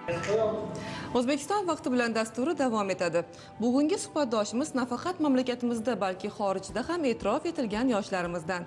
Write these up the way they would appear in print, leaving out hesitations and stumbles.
O'zbekiston vaqti bilan dasturi davom etadi. Bugungi suhbatdoshimiz nafaqat mamlakatimizda, balki xorijda ham e'tirof etilgan yoshlarimizdan.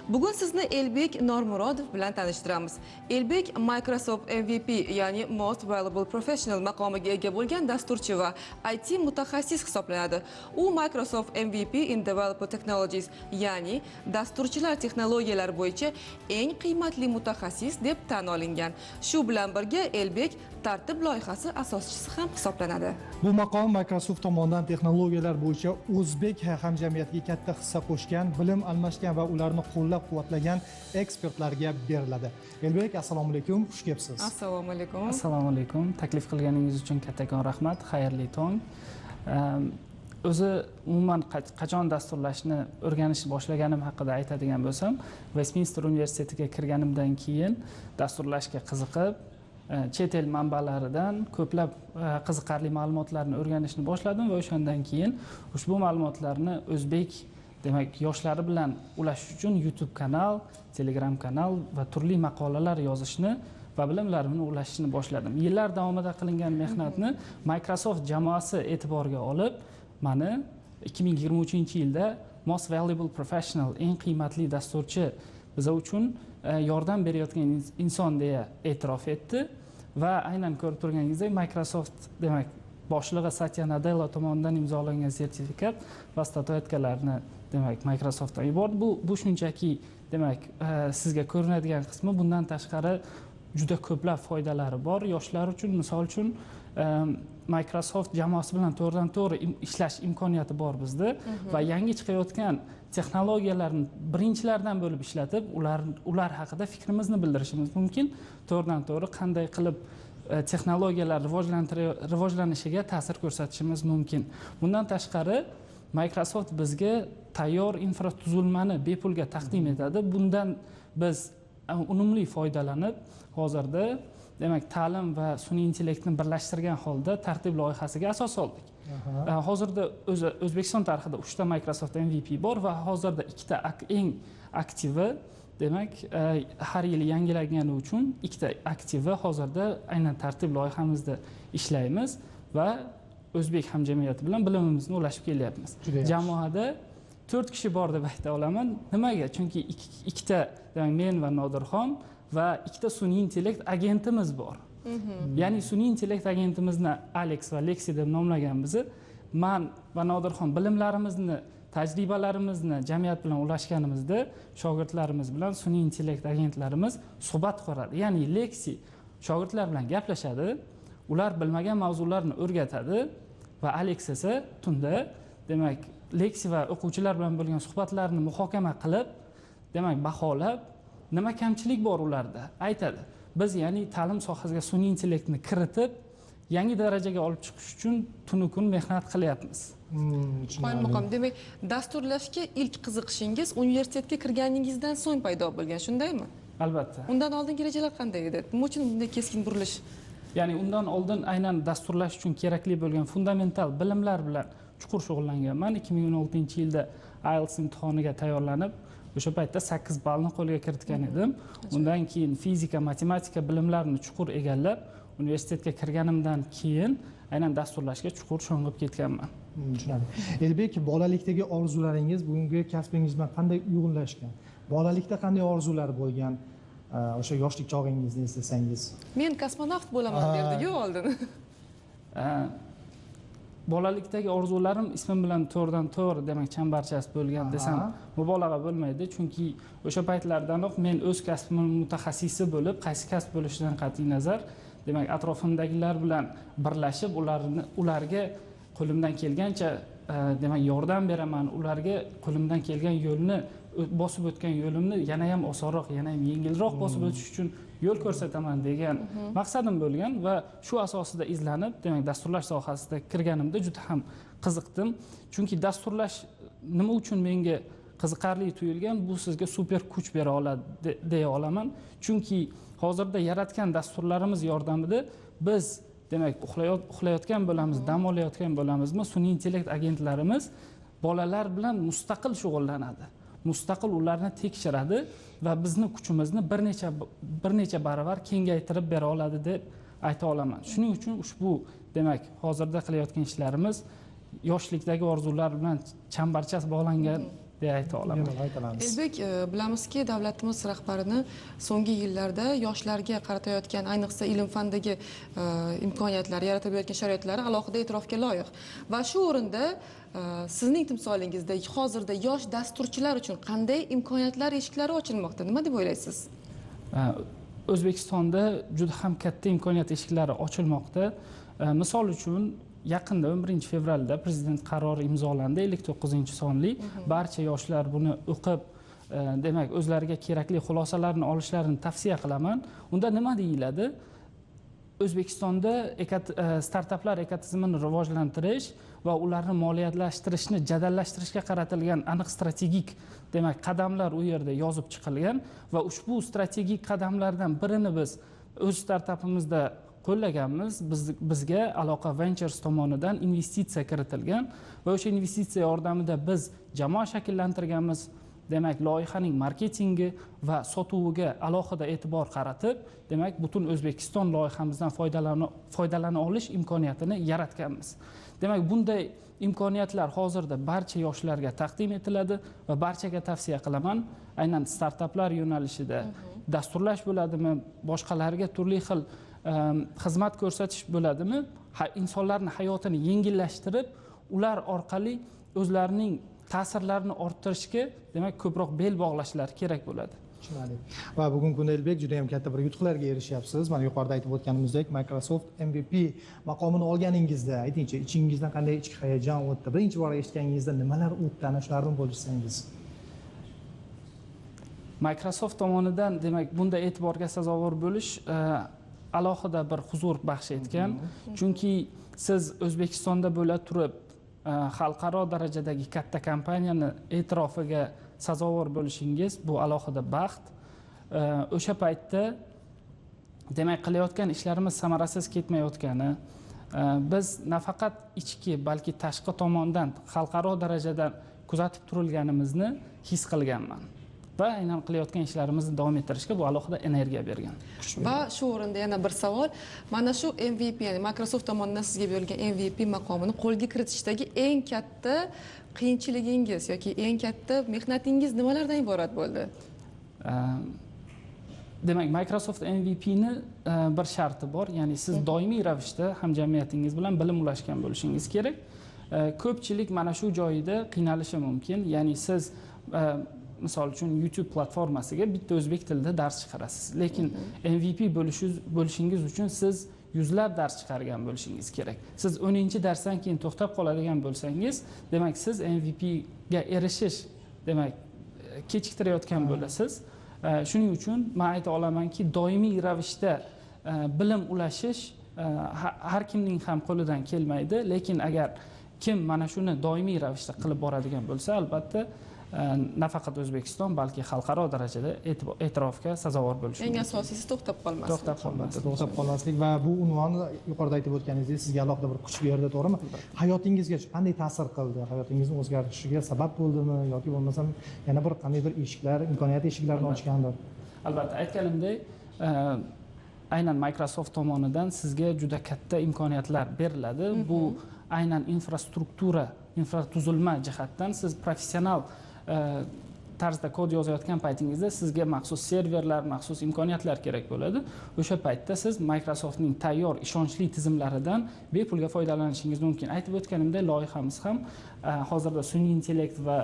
Bugun sizni Elbek Normurodov bilan tanishtiramiz. Elbek Microsoft MVP, ya'ni Most Valuable Professional maqomiga ega bo'lgan dasturchi va IT mutaxassis hisoblanadi. U Microsoft MVP in Developer Technologies, ya'ni dasturchilar texnologiyalari bo'yicha eng qiymatli mutaxassis deb tan olingan. Shu bilan birga Elbek tartib loyihasi asoschisi ham hisoblanadi. Bu maqom Microsoft tomonidan texnologiyalar bo'yicha o'zbek hamjamiyatiga katta hissa qo'shgan, bilim almashgan va ularni qo'llab-quvvatlagan ekspertlarga beriladi. Elbek, assalomu alaykum, xush kelibsiz. Assalomu alaykum. Assalomu alaykum. Taklif qilganingiz uchun kattakon rahmat. Xayrli tong. O'zi umuman qachon dasturlashni o'rganishni boshlaganim haqida aytadigan bo'lsam, Westminster universitetiga kirganimdan keyin dasturlashga qiziqib, chet el manbalaridan ko'plab qiziqarli ma'lumotlarni o'rganishni boshladim va o'shandan keyin ushbu ma'lumotlarni o'zbek yoshlari bilan ulashish uchun YouTube kanal, Telegram kanal va turli maqolalar yozishni va bilimlarimni ulashishni boshladim. Yillar davomida qilingan mehnatni Microsoft jamoasi e'tiborga olib, mani 2023-yilda Most Valuable Professional, eng qiymatli dasturchi, biza uchun yordam berayotgan inson deya e'tirof etdi va aynan ko'rib turganingizdek Microsoft boshlig'i Satya Nadella tomonidan imzolangan sertifikat va statuetkalarni Microsoftdan yubordi. Bu shunchaki sizga ko'rinadigan qismi. Bundan tashqari juda ko'plab foydalari bor yoshlar uchun. Misol uchun Microsoft jamoasi bilan to'g'ridan-to'g'ri ishlash imkoniyati bor bizda va yangi chiqayotgan texnologiyalarni birinchilardan bo'lib ishlatib, ular haqida fikrimizni bildirishimiz mumkin. To'g'ridan-to'g'ri qanday qilib texnologiyalar rivojlanishiga ta'sir ko'rsatishimiz mumkin. Bundan tashqari Microsoft bizga tayyor infratuzilmani bepulga taqdim etadi. Bundan biz unumli foydalanib, hozirda ta'lim va sun'iy intellektni birlashtirgan holda tartib loyihasiga asos soldik. Hozirda O'zbekiston tarixida 3 ta Microsoft MVP bor va hozirda 2 ta eng aktivi, har yili yangilangani uchun 2 ta aktivi hozirda aynan tartib loyihamizda ishlaymiz va o'zbek hamjamiyati bilan bilimimizni ulashib kelyapmiz. Jamoada 4 kishi bor deb ayta olaman. Nimaga? Chunki 2 ta men va Nodirxon va 2 ta sun'iy intellekt agentimiz bor. Ya'ni sun'iy intellekt agentimizni Alex va Lexi deb nomlaganmiz. Men va Nodirxon bilimlarimizni, tajribalarimizni jamiyat bilan ulashganimizda shogirdlarimiz bilan sun'iy intellekt agentlarimiz suhbat quradi. Ya'ni Lexi shogirdlar bilan gaplashadi, ular bilmagan mavzularni o'rgatadi va Alex esa tunda Lexi va o'quvchilar bilan bo'lgan suhbatlarni muhokama qilib, baholab, nima kamchilik bor ularda aytadi. Biz ya'ni ta'lim sohasiga sun'iy intellektni kiritib, yangi darajaga olib chiqish uchun tunu kun mehnat qilyapmiz. Qo'ymoqam, demak, dasturlashga ilk qiziqishingiz universitetga kirganingizdan so'ng paydo bo'lgan, shundaymi? Albatta. Undan oldingi rejalar qanday edi? Nima uchun bunday keskin burilish? Ya'ni undan oldin aynan dasturlash uchun kerakli bo'lgan fundamental bilimlar bilan chuqur shug'ullanganman. 2016-yilda IELTS imtihoniga tayyorlanib, o'sha paytda 8 ballni qo'lga kiritgan edim. Undan keyin fizika, matematika bilimlarini chuqur egallab, universitetga kirganimdan keyin aynan dasturlashga chuqur sho'ng'ib ketganman. Tushunarli. Elbek, bolalikdagi orzularingiz bugungi kasbingiz bilan qanday uyg'unlashgan? Bolalikda qanday orzular bo'lgan? O'sha yoshlik chog'ingizni eslasangiz. Men kosmonavt bo'laman derdi-ku oldin. Bolalikdagi orzularim ismim bilan to'g'ridan-to'g'ri chambarchas bo'lgan desam mubolag'a bo'lmaydi, chunki o'sha paytlardanoq men o'z kasbimning mutaxassisi bo'lib, qaysi kasb bo'lishidan qat'iy nazar, atrofimdagilar bilan birlashib, ularga qo'limdan kelgancha yordam beraman, ularga qo'limdan kelgan yo'lni, bosib o'tgan yo'limni yana ham osonroq, yana ham yengilroq bosib o'tish uchun yo'l ko'rsataman degan maqsadim bo'lgan va shu asosida izlanib, dasturlash sohasida kirganimda juda ham qiziqdim. Chunki dasturlash nima uchun menga qiziqarli tuyulgan, bu sizga super kuch bera oladi deya olaman. Chunki hozirda yaratgan dasturlarimiz yordamida biz uxlayotgan bo'lamiz, dam olayotgan bo'lamizmi, sun'iy intellekt agentlarimiz bolalar bilan mustaqil shug'ullanadi. Mustaqil ularni tekshiradi va bizni kuchimizni bir necha baravar kengaytirib bera oladi deb ayta olaman. Shuning uchun ushbu demak hozirda qilayotgan ishlarimiz yoshlikdagi orzular bilan chambarchas bog'langan deb ayta olaman. Elbek, bilamizki, davlatimiz rahbarini so'nggi yillarda yoshlarga qaratayotgan, ayniqsa ilm fandagi imkoniyatlar, yaratib berayotgan sharoitlari alohida e'tirofga loyiq. Va shu o'rinda sizning timsolingizda hozirda yosh dasturchilar uchun qanday imkoniyatlar eshiklari ochilmoqda? Nima deb o'ylaysiz? O'zbekistonda juda ham katta imkoniyat eshiklari ochilmoqda. Misol uchun yaqinda 11 fevralda prezident qarori imzolandi, 59-sonli. Barcha yoshlar buni o'qib, demak, o'zlariga kerakli xulosalarni olishlarini tavsiya qilaman. Unda nima deyiladi? O'zbekistonda startaplar ekotizimini rivojlantirish va ularni moliyalashtirishni jadallashtirishga qaratilgan aniq strategik, demak, qadamlar u yerda yozib chiqilgan va ushbu strategik qadamlardan birini biz o'z startapimizda qo'llaganmiz. Bizga Aloqa Ventures tomonidan investitsiya kiritilgan va o'sha investitsiya yordamida biz jamoa shakllantirganmiz. Demak, loyihaning marketingi va sotuviga alohida e'tibor qaratib, demak, butun O'zbekiston loyihamizdan foydalana olish imkoniyatini yaratganmiz. Demak, bunday imkoniyatlar hozirda barcha yoshlarga taqdim etiladi va barchaga tavsiya qilaman, aynan startaplar yo'nalishida dasturlash bo'ladimi, boshqalarga turli xil xizmat ko'rsatish bo'ladimi, insonlarning hayotini yengillashtirib, ular orqali o'zlarining ta'sirlarini orttirishga, demak, ko'proq bel bog'lashlar kerak bo'ladi. Tushunarli. Va bugungi kunda Elbek juda ham katta bir yutuqlarga erishyapsiz. Mana yuqorida aytib o'tganimizdek, Microsoft MVP maqomini olganingizda, aytingchi, ichingizdan qanday ichki hayajon o'tdi? Birinchi bor eshitganingizda nimalar o'tdi? Ana shularni bo'lishsangiz. Microsoft tomonidan, demak, bunda e'tiborga sazovor bo'lish alohida bir huzur baxsh etgan. Chunki siz O'zbekistonda bo'la turib, xalqaro darajadagi katta kompaniyani e'tirofiga sazovor bo'lishingiz bu alohida baxt. O'sha paytda demak qilayotgan ishlarimiz samarasiz ketmayotgani, biz nafaqat ichki, balki tashqi tomondan xalqaro darajadan kuzatib turilganimizni his qilganman. Va aynan qilayotgan ishlarimizni davom ettirishga bu alohida energiya bergan. Va shu o'rinda yana bir savol, mana shu MVP, ya'ni Microsoft tomonidan sizga berilgan MVP maqomini qo'lga kiritishdagi eng katta qiyinchiligingiz yoki eng katta mehnatingiz nimalardan iborat bo'ldi? Demak, Microsoft MVPni bir sharti bor, ya'ni siz doimiy ravishda hamjamiyatingiz bilan bilim ulashgan bo'lishingiz kerak. Ko'pchilik mana shu joyida qiynalishi mumkin, ya'ni siz misol uchun YouTube platformasiga bitta o'zbek tilida dars chiqarasiz, lekin MVP bo'lishingiz uchun siz yuzlab dars chiqargan bo'lishingiz kerak. Siz 10-darsdan keyin to'xtab qoladigan bo'lsangiz, demak, siz MVP ga erishish, demak, kechiktirayotgan bo'lasiz. Shuning uchun men ayta olamanki, doimiy ravishda bilim ulashish har kimning ham qo'lidan kelmaydi, lekin agar kim mana shuni doimiy ravishda qilib boradigan bo'lsa, albatta nafaqat O'zbekiston, balki xalqaro darajada e'tirofga sazovor bo'lishi mumkin. Eng asosiysi to'xtab qolmaslik. To'xtab qolmaslik va bu unvonni yuqorida aytib o'tganingizdek sizga alohida bir kuch berdi, to'g'rimi? Hayotingizga qanday ta'sir qildi? Hayotingizni o'zgarishiga sabab bo'ldimi yoki bo'lmasam yana bir qanday bir eshiklar, imkoniyat eshiklarini ochgandir? Albatta, aytganimdek, aynan Microsoft tomonidan sizga juda katta imkoniyatlar beriladi. Bu aynan infratuzilma jihatdan siz professional tarzda kod yozayotgan paytingizda sizga maxsus serverlar, maxsus imkoniyatlar kerak bo'ladi. O'sha paytda siz Microsoftning tayyor ishonchli tizimlaridan bepulga foydalanishingiz mumkin. Aytib o'tganimdek, loyihamiz ham hozirda sun'iy intellekt va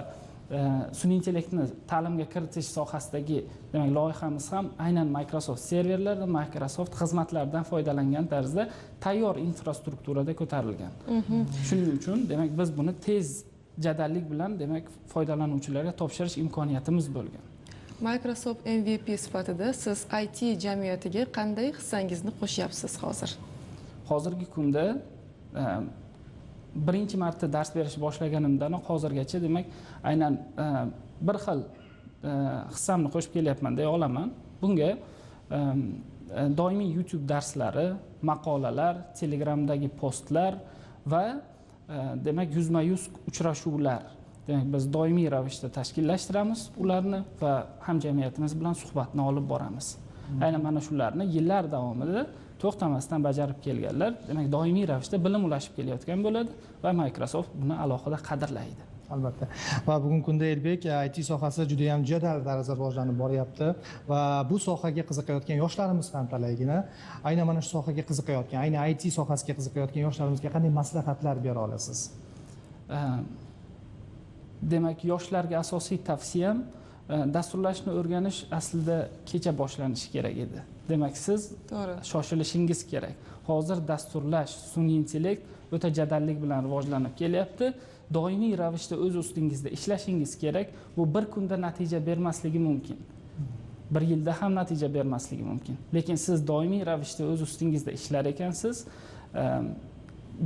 sun'iy intellektni ta'limga kiritish sohasidagi, demak, loyihamiz ham aynan Microsoft serverlaridan, Microsoft xizmatlaridan foydalangan tarzda tayyor infrastrukturada ko'tarilgan. Shuning uchun, demak, biz buni tez jadallik bilan, demak, foydalanuvchilarga topshirish imkoniyatimiz bo'lgan. Microsoft MVP sifatida siz IT jamiyatiga qanday hissangizni qo'shyapsiz hozir? Hozirgi kunda birinchi marta dars berish boshlaganimdan hozirgacha, demak, aynan bir xil hissamni qo'shib kelyapman deya olaman. Bunga doimiy YouTube darslari, maqolalar, Telegramdagi postlar va demak, yuzma-yuz uchrashuvlar. Demak, biz doimiy ravishda tashkillashtiramiz ularni va hamjamiyatimiz bilan suhbatni olib boramiz. Aynan mana shularni yillar davomida to'xtamasdan bajarib kelganlar, demak doimiy ravishda bilim ulashib kelayotgan bo'ladi va Microsoft buni alohida qadrlaydi. Albatta. Va bugungi kunda Elbek IT sohasi juda ham jadal tarzda rivojlanib boryapti va bu sohaga qiziqayotgan yoshlarimiz ham talaygina. Aynan mana shu sohaga qiziqayotgan, aynan IT sohasiga qiziqayotgan yoshlarimizga qanday maslahatlar bera olasiz? Demak, yoshlarga asosiy tavsiyam dasturlashni o'rganish aslida kecha boshlanishi kerak edi. Demak, siz shoshilishingiz kerak. Hozir dasturlash, sun'iy intellekt o'ta jadallik bilan rivojlanib kelyapti. Doimiy ravishda o'z ustingizda ishlashingiz kerak. Bu bir kunda natija bermasligi mumkin. Bir yilda ham natija bermasligi mumkin. Lekin siz doimiy ravishda o'z ustingizda ishlar ekansiz,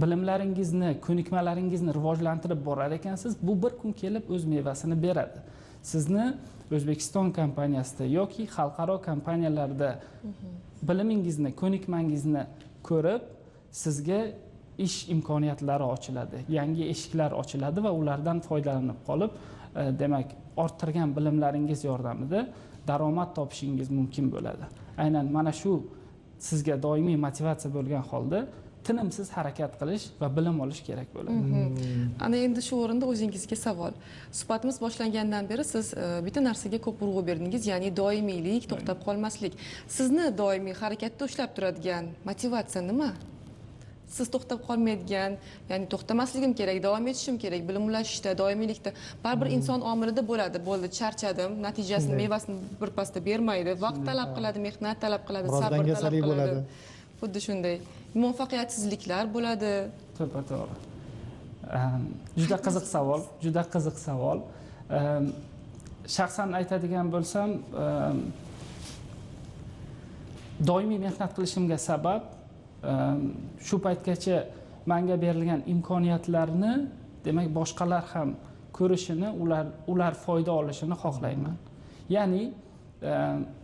bilimlaringizni, ko'nikmalaringizni rivojlantirib borar ekansiz, bu bir kun kelib o'z mevasini beradi. Sizni O'zbekiston kompaniyasida yoki xalqaro kompaniyalarda bilimingizni, ko'nikmangizni ko'rib, sizga ish imkoniyatlari ochiladi, yangi eshiklar ochiladi va ulardan foydalanib qolib, demak, orttirgan bilimlaringiz yordamida daromad topishingiz mumkin bo'ladi. Aynan mana shu sizga doimiy motivatsiya bo'lgan holda tinimsiz harakat qilish va bilim olish kerak bo'ladi. Ana endi shu o'rinda o'zingizga savol. Suhbatimiz boshlangandan beri siz bitta narsaga ko'p urg'u berdingiz, ya'ni doimiylik, to'xtab qolmaslik. Sizni doimiy harakatda ushlab turadigan motivatsiya nima? Siz to'xtab qolmaydigan, ya'ni to'xtamasligim kerak, davom etishim kerak, bilim ulashishda, doimiylikda. Baribir inson omilida bo'ladi. Bo'ldi, charchadim, natijasini, mevasini birpasda bermaydi. Vaqt talab qiladi, mehnat talab qiladi, sabr talab qiladi. Xuddi shunday. Muvaffaqiyatsizliklar bo'ladi. To'g'ri. Juda qiziq savol, juda qiziq savol. Shaxsan aytadigan bo'lsam, doimiy mehnat qilishimga sabab shu paytgacha menga berilgan imkoniyatlarni, demak, boshqalar ham ko'rishini, ular foyda olishini xohlayman. Ya'ni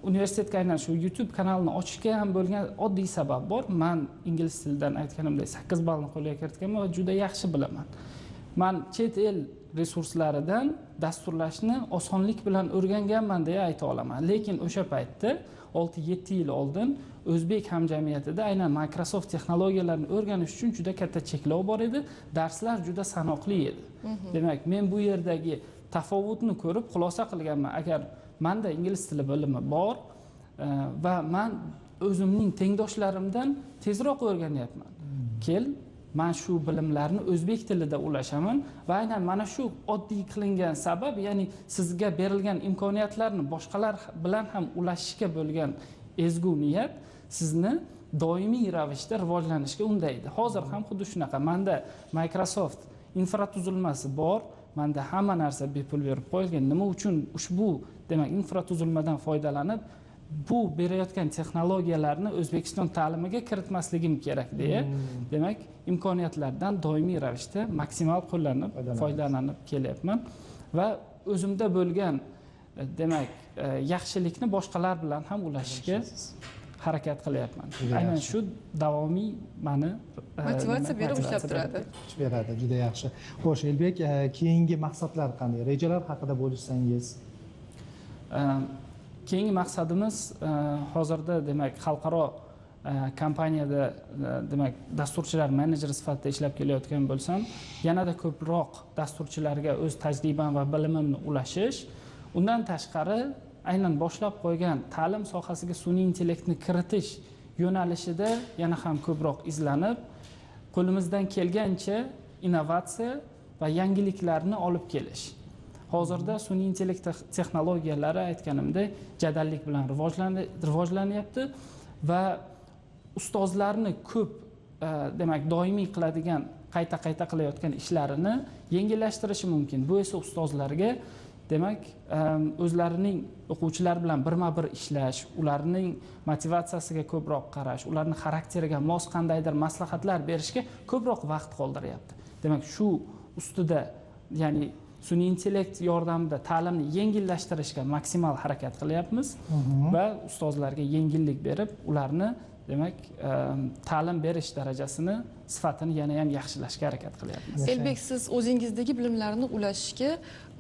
universitetga aynan shu YouTube kanalini ochishga ham bo'lgan oddiy sabab bor. Men ingliz tilidan aytganimdek 8 ballni qo'lga kiritganman va juda yaxshi bilaman. Men chet el resurslaridan dasturlashni osonlik bilan o'rganganman deya ayta olaman. Lekin o'sha paytda 6-7 yil oldin o'zbek hamjamiyatida aynan Microsoft texnologiyalarini o'rganish uchun juda katta cheklov bor edi. Darslar juda sanoqli edi. Demak, men bu yerdagi tafovutni ko'rib xulosa qilganman. Agar menda ingliz tili bilimi bor va men o'zimning tengdoshlarimdan tezroq o'rganyapman. Kel, men shu bilimlarni o'zbek tilida ulashaman va aynan mana shu oddiy qilingan sabab, ya'ni sizga berilgan imkoniyatlarni boshqalar bilan ham ulashishga bo'lgan ezgu niyat sizni doimiy ravishda rivojlanishga undaydi. Hozir ham xuddi shunaqa. Menda Microsoft infratuzilmasi bor. Menda hamma narsa bepul berib qo'yilgan. Nima uchun ushbu, demak, infratuzilmadan foydalanib bu berayotgan texnologiyalarni O'zbekiston ta'limiga kiritmasligim kerak deya, demak, imkoniyatlardan doimiy ravishda maksimal qo'llanib, foydalanib kelyapman va o'zimda bo'lgan, demak, yaxshilikni boshqalar bilan ham ulashishga harakat qilyapman. Aynan shu davomiy meni motivatsiya berib ushlab turadi. Beradi, juda yaxshi. Xo'sh, Elbek, keyingi maqsadlar qanday? Rejalar haqida bo'lishsangiz? Keyingi maqsadimiz hozirda, demak, xalqaro kompaniyada, demak, dasturchilar menejeri sifatida ishlab kelayotgan bo'lsam, yanada ko'proq dasturchilarga o'z tajribam va bilimimni ulashish, undan tashqari aynan boshlab qo'ygan ta'lim sohasiga sun'iy intellektni kiritish yo'nalishida yana ham ko'proq izlanib, qo'limizdan kelgancha innovatsiya va yangiliklarni olib kelish. Hozirda sun'iy intellekt texnologiyalari aytganimdek jadallik bilan rivojlanyapti va ustozlarni ko'p, demak, doimiy qiladigan, qayta qilayotgan ishlarini yengillashtirishi mumkin. Bu esa ustozlarga, demak, o'zlarining o'quvchilar bilan birma-bir ishlash, ularning motivatsiyasiga ko'proq qarash, ularning xarakteriga mos qandaydir maslahatlar berishga ko'proq vaqt qoldiryapti. Demak, shu ustida, ya'ni sun'iy intellekt yordamida ta'limni yengillashtirishga maksimal harakat qilyapmiz va ustozlarga yengillik berib, ularni demak ta'lim berish darajasini sifatini yana ham yaxshilashga harakat qilyapmiz. Elbek, siz o'zingizdagi bilimlarni ulashishga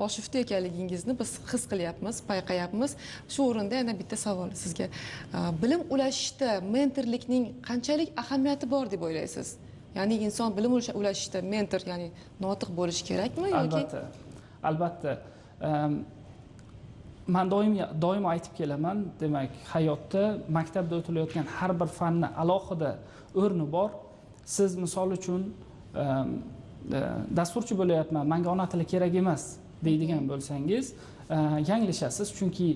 oshufta ekanligingizni biz his qilyapmiz, payqayapmiz. Shu o'rinda yana bitta savol sizga. Bilim ulashishda mentorlikning qanchalik ahamiyati bor deb o'ylaysiz? Ya'ni inson bilim ulashishda mentor, ya'ni notiq bo'lishi kerakmi yoki? Albatta. Men doim aytib kelaman, demak, hayotda maktabda o'tilayotgan har bir fanni alohida o'rni bor. Siz misol uchun dasturchi bo'layapman, menga ona tili kerak emas deydigan bo'lsangiz, yanglishasiz, chunki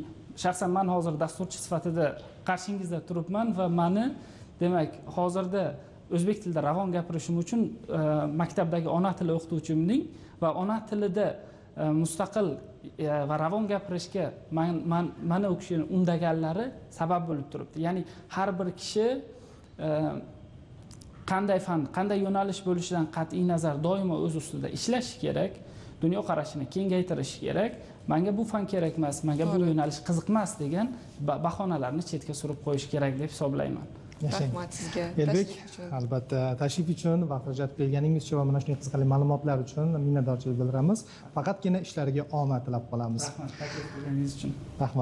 shaxsan men hozir dasturchi sifatida qarshingizda turibman va meni, demak, hozirda o'zbek tilida ravon gapirishim uchun maktabdagi ona tili o'qituvchimning va ona tilida mustaqil va ravon gapirishga mana u kishini undaganlari sabab bo'lib turibdi. Ya'ni har bir kishi qanday fan, qanday yo'nalish bo'lishidan qat'iy nazar doimo o'z ustida ishlashi kerak, dunyoqarashini kengaytirishi kerak. Menga bu fan kerak emas, menga bu yo'nalish qiziqmas degan bahonalarni chetga surib qo'yish kerak deb hisoblayman. Rahmat sizga. Elbek, albatta tashrif uchun, vaqt ajratib kelganingiz uchun va mana shunday qiziqarli ma'lumotlar uchun minnatdorchilik bildiramiz. Faqatgina ishlariga omad tilab qolamiz. Rahmat taklif qilganingiz uchun. Rahmat.